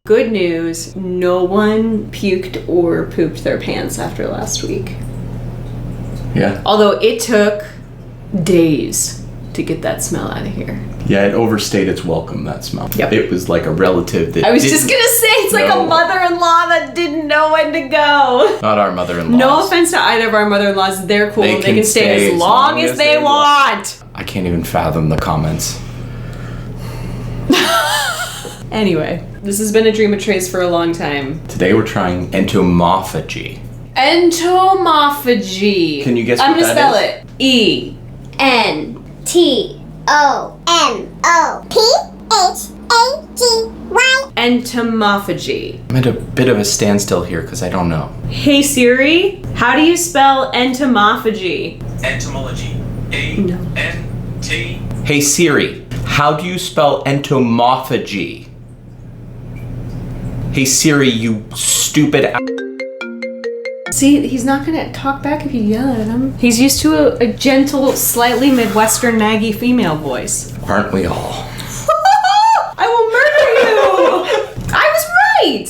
Good news, no one puked or pooped their pants after last week. Yeah. Although it took days to get that smell out of here. Yeah, it overstayed its welcome, that smell. Yep. It was like a relative that I was just gonna say, it's like a mother-in-law that didn't know when to go. Not our mother-in-law. No offense to either of our mother-in-laws. They're cool. They can stay as long as they want. I can't even fathom the comments. Anyway, this has been a dream of Trey's for a long time. Today we're trying entomophagy. Entomophagy. Can you guess I'm what gonna that spell is? it. E-N-T-O-M-O-P-H-A-G-Y. Entomophagy. I'm at a bit of a standstill here because I don't know. Hey Siri, how do you spell entomophagy? Entomology. A-N-T. Hey Siri, how do you spell entomophagy? Hey Siri, you stupid See, he's not gonna talk back if you yell at him. He's used to a gentle, slightly Midwestern naggy female voice. Aren't we all? I will murder you! I was right!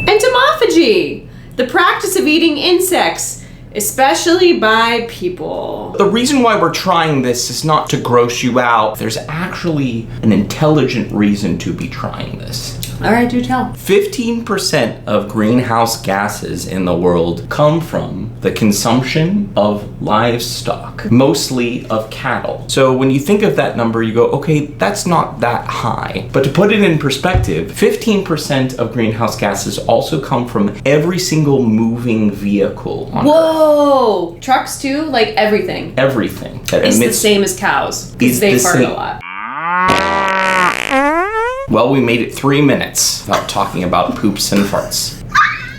Entomophagy, the practice of eating insects, especially by people. The reason why we're trying this is not to gross you out. There's actually an intelligent reason to be trying this. All right, do tell. 15% of greenhouse gases in the world come from the consumption of livestock, mostly of cattle. So when you think of that number, you go, okay, that's not that high. But to put it in perspective, 15% of greenhouse gases also come from every single moving vehicle on Earth. Whoa! Trucks too? Like everything. Everything that It's the emits. same as cows. Is Because they the fart same. a lot. Well, we made it 3 minutes without talking about poops and farts.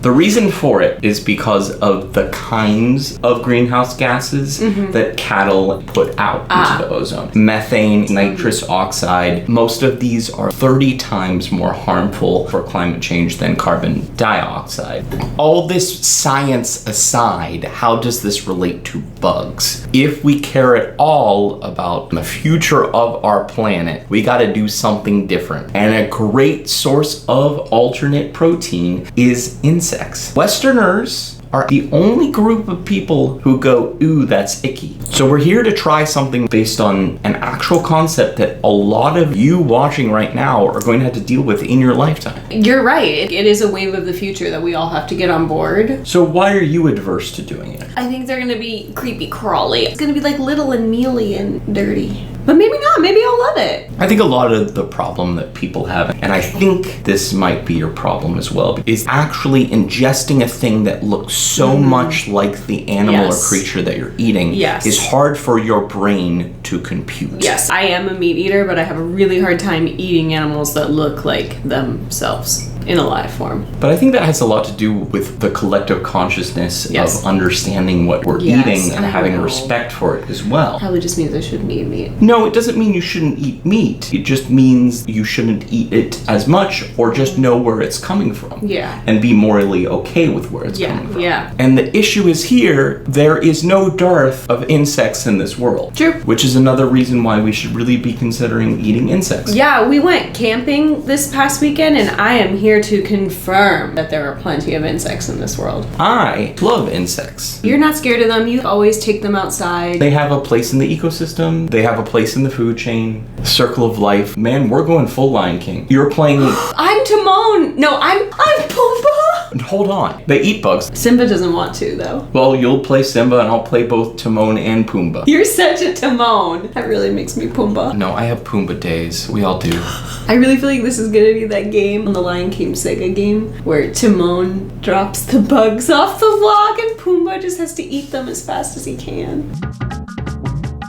The reason for it is because of the kinds of greenhouse gases that cattle put out into the ozone. Methane, nitrous oxide, most of these are 30 times more harmful for climate change than carbon dioxide. All this science aside, how does this relate to bugs? If we care at all about the future of our planet, we gotta do something different. And a great source of alternate protein is insects. Westerners are the only group of people who go, ooh, that's icky. So we're here to try something based on an actual concept that a lot of you watching right now are going to have to deal with in your lifetime. You're right. It is a wave of the future that we all have to get on board. So why are you adverse to doing it? I think they're gonna be creepy crawly. It's gonna be like little and mealy and dirty. But maybe not. Maybe I'll love it. I think a lot of the problem that people have, and I think this might be your problem as well, is actually ingesting a thing that looks so much like the animal Yes. or creature that you're eating Yes. is hard for your brain to compute. Yes, I am a meat eater, but I have a really hard time eating animals that look like themselves in a live form. But I think that has a lot to do with the collective consciousness Yes. of understanding what we're Yes, eating and I having know. respect for it as well. Probably just means I shouldn't eat meat. No, it doesn't mean you shouldn't eat meat. It just means you shouldn't eat it as much, or just know where it's coming from. Yeah. And be morally okay with where it's coming from. Yeah. And the issue is here, there is no dearth of insects in this world. True. Which is another reason why we should really be considering eating insects. Yeah, we went camping this past weekend, and I am here to confirm that there are plenty of insects in this world. I love insects. You're not scared of them. You always take them outside. They have a place in the ecosystem. They have a place in the food chain. Circle of life. Man, we're going full Lion King. You're playing... I'm Timon. No, I'm Pumbaa. Hold on. They eat bugs. Simba doesn't want to, though. Well, you'll play Simba and I'll play both Timon and Pumbaa. You're such a Timon. That really makes me Pumbaa. No, I have Pumbaa days. We all do. I really feel like this is gonna be that game on the Lion King Sega game where Timon drops the bugs off the log and Pumbaa just has to eat them as fast as he can.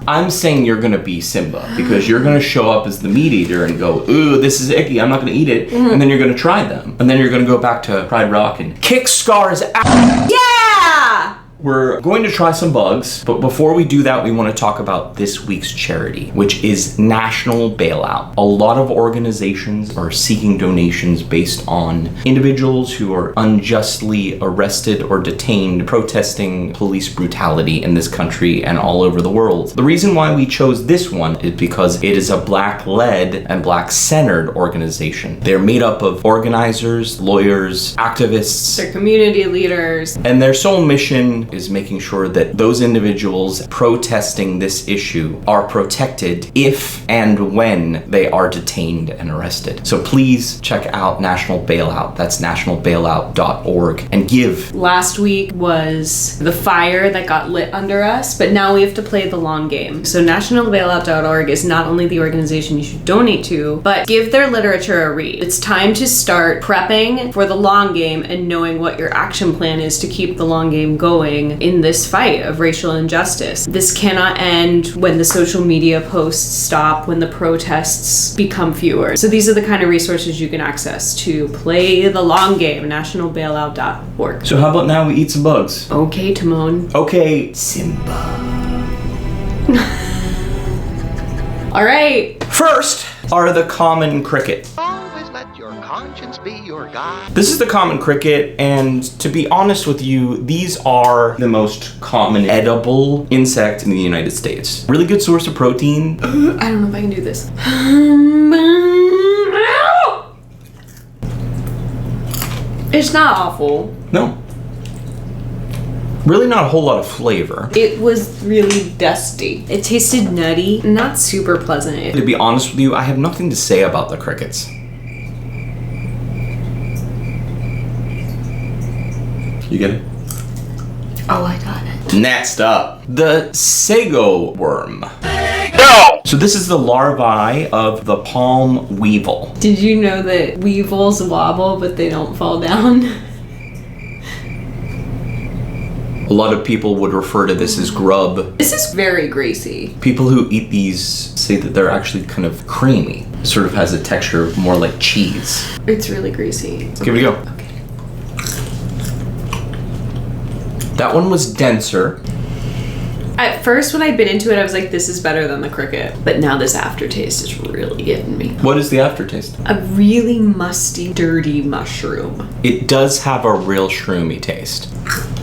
I'm saying you're gonna be Simba because you're gonna show up as the meat eater and go, ooh, this is icky, I'm not gonna eat it. And then you're gonna try them. And then you're gonna go back to Pride Rock and kick Scar's ass. Yeah! We're going to try some bugs, but before we do that, we want to talk about this week's charity, which is National Bailout. A lot of organizations are seeking donations based on individuals who are unjustly arrested or detained protesting police brutality in this country and all over the world. The reason why we chose this one is because it is a Black-led and Black-centered organization. They're made up of organizers, lawyers, activists, They're community leaders. and their sole mission is making sure that those individuals protesting this issue are protected if and when they are detained and arrested. So please check out National Bailout. That's nationalbailout.org and give. Last week was the fire that got lit under us, but now we have to play the long game. So nationalbailout.org is not only the organization you should donate to, but give their literature a read. It's time to start prepping for the long game and knowing what your action plan is to keep the long game going in this fight of racial injustice. This cannot end when the social media posts stop, when the protests become fewer. So these are the kind of resources you can access to play the long game, nationalbailout.org. So how about now we eat some bugs? Okay, Timon. Okay, Simba. All right. First are the common cricket. Always let your conscience be your guide. This is the common cricket, and to be honest with you, these are the most common edible insect in the United States. Really good source of protein. I don't know if I can do this. It's not awful. No. Really not a whole lot of flavor. It was really dusty. It tasted nutty, not super pleasant. To be honest with you, I have nothing to say about the crickets. You get it? Oh, I got it. Next up, the Sigil Worm. No! So this is the larvae of the palm weevil. Did you know that weevils wobble, but they don't fall down? A lot of people would refer to this as grub. This is very greasy. People who eat these say that they're actually kind of creamy. Sort of has a texture more like cheese. It's really greasy. Give it a go. Okay. That one was denser. At first, when I bit into it, I was like, this is better than the cricket. But now this aftertaste is really getting me. What is the aftertaste? A really musty, dirty mushroom. It does have a real shroomy taste.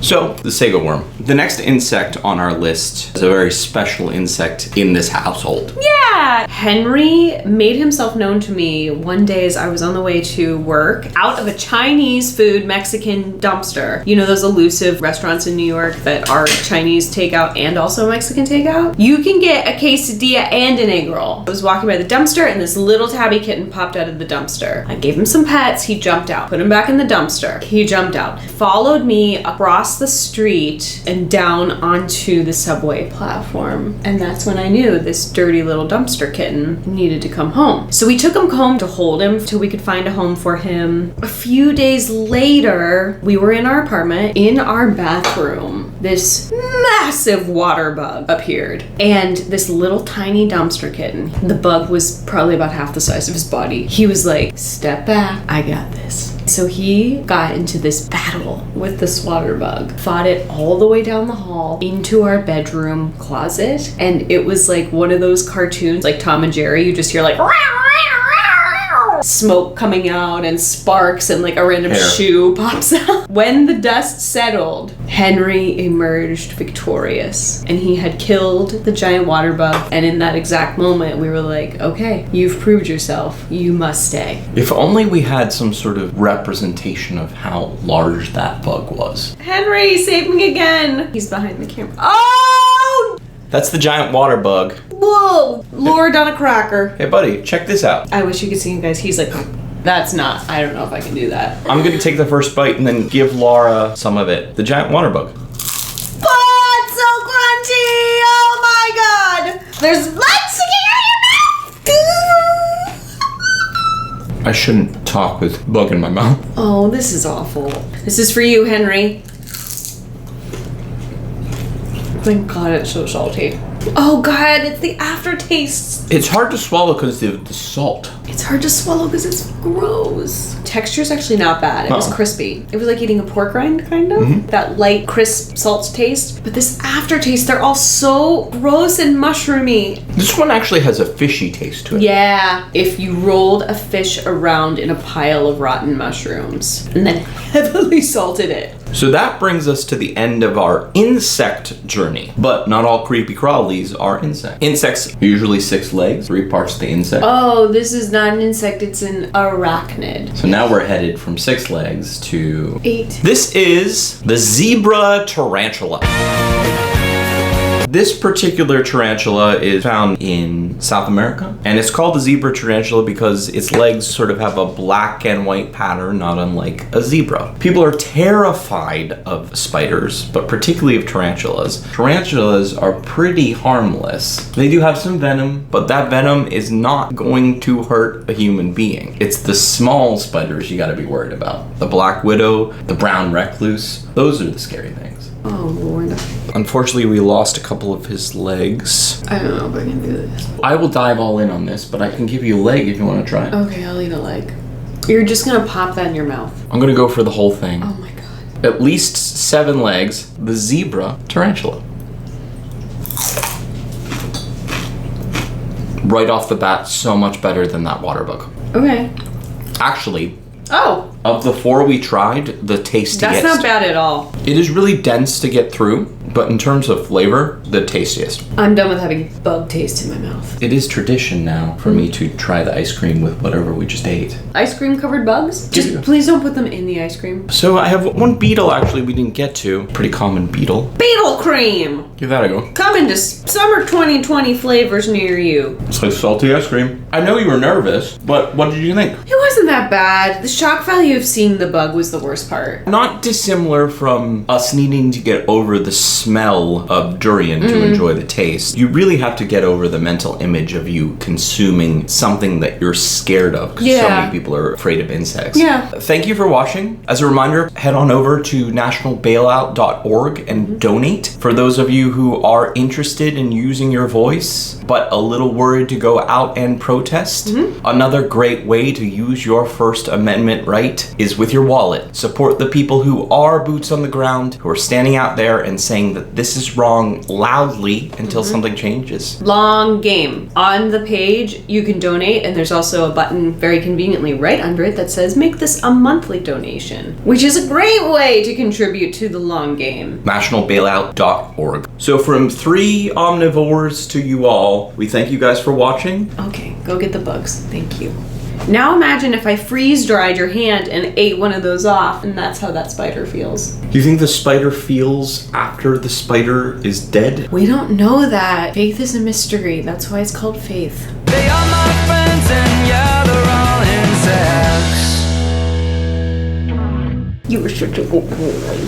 So, the Sigil worm. The next insect on our list is a very special insect in this household. Yeah! Henry made himself known to me one day as I was on the way to work out of a Chinese food Mexican dumpster. You know those elusive restaurants in New York that are Chinese takeout and also Mexican takeout? You can get a quesadilla and an egg roll. I was walking by the dumpster and this little tabby kitten popped out of the dumpster. I gave him some pets, he jumped out. Put him back in the dumpster, he jumped out. Followed me across the street and down onto the subway platform. And that's when I knew this dirty little dumpster kitten needed to come home. So we took him home to hold him till we could find a home for him. A few days later, we were in our apartment. In our bathroom, this massive water bug appeared. And this little tiny dumpster kitten, the bug was probably about half the size of his body. He was like, step back, I got this. So he got into this battle with this water bug, fought it all the way down the hall into our bedroom closet. And it was like one of those cartoons, like Tom and Jerry, you just hear like smoke coming out and sparks and like a random shoe pops out. When the dust settled, Henry emerged victorious and he had killed the giant water bug. And in that exact moment, we were like, okay, you've proved yourself. You must stay. If only we had some sort of representation of how large that bug was. Henry, save me again. He's behind the camera. Oh! That's the giant water bug. Whoa! Lord on a cracker. Hey buddy, check this out. I wish you could see him, guys. He's like, that's not, I don't know if I can do that. I'm gonna take the first bite and then give Lara some of it. The giant water bug. Oh, it's so crunchy! Oh my god! There's blood sticking out of your mouth! I shouldn't talk with bug in my mouth. Oh, this is awful. This is for you, Henry. Thank God it's so salty. Oh God, it's the aftertaste. It's hard to swallow because of the salt. It's It's hard to swallow because it's gross. Texture's actually not bad. It was crispy. It was like eating a pork rind, kind of. That light, crisp salt taste. But this aftertaste, they're all so gross and mushroomy. This one actually has a fishy taste to it. Yeah, if you rolled a fish around in a pile of rotten mushrooms and then heavily salted it. So that brings us to the end of our insect journey. But not all creepy crawlies are insects. Insects are usually 6 legs, 3 parts to the insect. Oh, this is not an insect, it's an arachnid. So now we're headed from 6 legs to 8. This is the zebra tarantula. This particular tarantula is found in South America, and it's called the zebra tarantula because its legs sort of have a black and white pattern, not unlike a zebra. People are terrified of spiders, but particularly of tarantulas. Tarantulas are pretty harmless. They do have some venom, but that venom is not going to hurt a human being. It's the small spiders you gotta be worried about. The black widow, the brown recluse, those are the scary things. Oh, Lord. Unfortunately, we lost a couple of his legs. I don't know if I can do this. I will dive all in on this, but I can give you a leg if you want to try. Okay, I'll eat a leg. You're just gonna pop that in your mouth. I'm gonna go for the whole thing. Oh my god. At least 7 legs, the zebra tarantula. Right off the bat, so much better than that waterbug. Okay. Actually, Oh, of the 4 we tried, the tastiest. that's not bad at all. It is really dense to get through, but in terms of flavor, the tastiest. I'm done with having bug taste in my mouth. It is tradition now for me to try the ice cream with whatever we just ate. Ice cream covered bugs? Just please don't put them in the ice cream. So I have one beetle actually we didn't get to. Pretty common beetle. Beetle cream! Give that a go. Coming to summer 2020 flavors near you. It's like salty ice cream. I know you were nervous, but what did you think? It wasn't that bad. The shock value of seeing the bug was the worst part. Not dissimilar from us needing to get over the smell of durian to enjoy the taste. You really have to get over the mental image of you consuming something that you're scared of, because so many people are afraid of insects. Yeah. Thank you for watching. As a reminder, head on over to nationalbailout.org and donate. For those of you who are interested in using your voice, but a little worried to go out and protest, another great way to use your First Amendment right is with your wallet. Support the people who are boots on the ground, who are standing out there and saying that this is wrong loudly until something changes. Long game. On the page, you can donate, and there's also a button very conveniently right under it that says make this a monthly donation, which is a great way to contribute to the long game. nationalbailout.org. So from 3 omnivores to you all, we thank you guys for watching. Okay, go get the bugs. Thank you. Now imagine if I freeze-dried your hand and ate one of those off, and that's how that spider feels. Do you think the spider feels after the spider is dead? We don't know that. Faith is a mystery. That's why it's called faith. They are my friends and yeah, they're all insects. You were such a good boy.